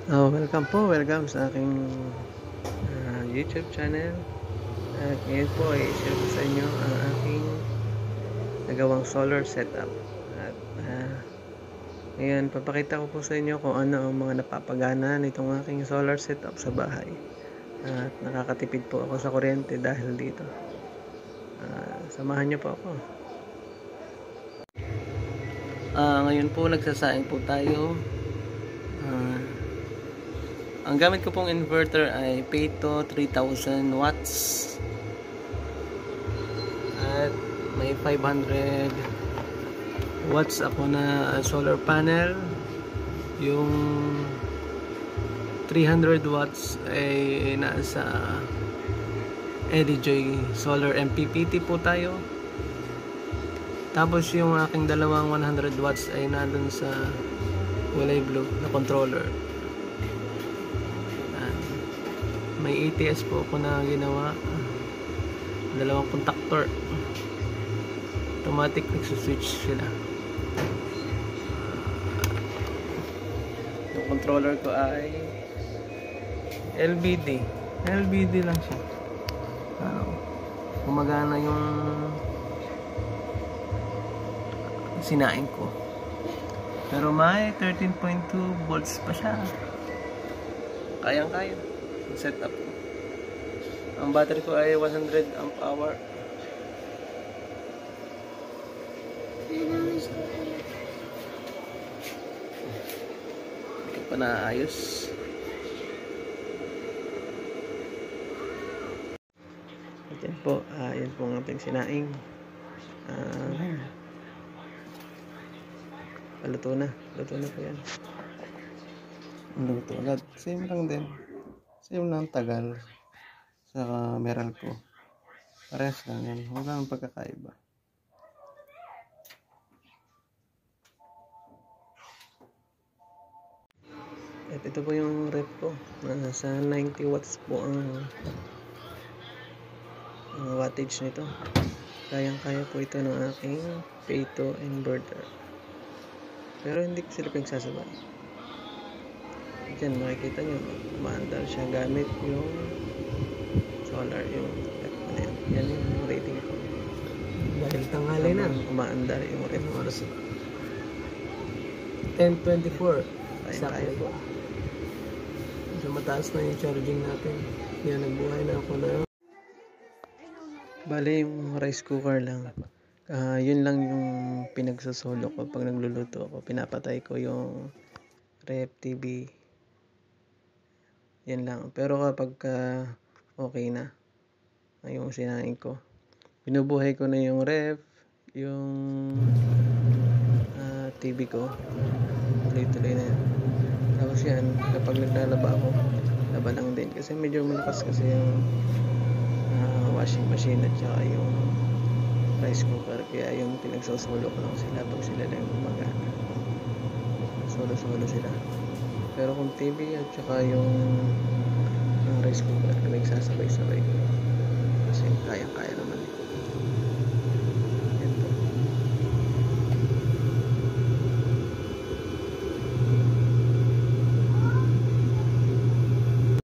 Welcome sa aking YouTube channel. At ngayon po ay share ko sa inyo ang aking nagawang solar setup. At ngayon papakita ko po sa inyo kung ano ang mga napapagana nitong aking solar setup sa bahay. At nakakatipid po ako sa kuryente dahil dito. Samahan niyo po ako. Ngayon po nagsasaing po tayo. Ang gamit ko pong inverter ay Peto 3000 watts at may 500 watts ako na solar panel. Yung 300 watts ay nasa EDJOY Solar MPPT po tayo. Tapos yung aking dalawang 100 watts ay nandun sa kulay blue na controller. May ATS po ako na ginawa, dalawang contactor, automatic nagsuswitch sila. Yung controller ko ay LBD lang siya. Gumagana yung sinain ko, pero may 13.2 volts pa siya, kayang-kaya setup ko. Ang battery ko ay 100 amp hour. Hindi ko pa naayos. At yan po, yan po ang ating sinaing. Luto na po yan. Luto agad. Same lang din. Same lang tagal sa meral ko. Parehas lang yan. Wala nang pagkakaiba. At ito po yung rep ko. Nasa 90 watts po ang wattage nito. Kayang-kaya po ito ng aking Peto inverter. Pero hindi ko sila pinagsasabay. Diyan makikita nyo, umaandar siya gamit yung solar, yung rep na yan. Yan yung rating ko. Dahil tanghali na, umaandar yung rep. Oras 10:24 exactly po. So mataas na yung charging natin. Yan, nagbuhay na ako na. Bale yung rice cooker lang, yun lang yung pinagsasolo ko pag nagluluto ako. Pinapatay ko yung rep, TV, yan lang. Pero kapag okay na yung sinain ko, binubuhay ko na yung ref, yung TV ko, tuloy-tuloy na yan. Tapos yan, kapag naglalaba ako, laba lang din kasi medyo malakas kasi yung washing machine at saka yung rice cooker, kaya yung pinagsasolo ko lang sila pag sila lang gumagana, solo sila. Pero kung TV at saka yung rice cooker, nagsasabay-sabay ko kasi kaya naman.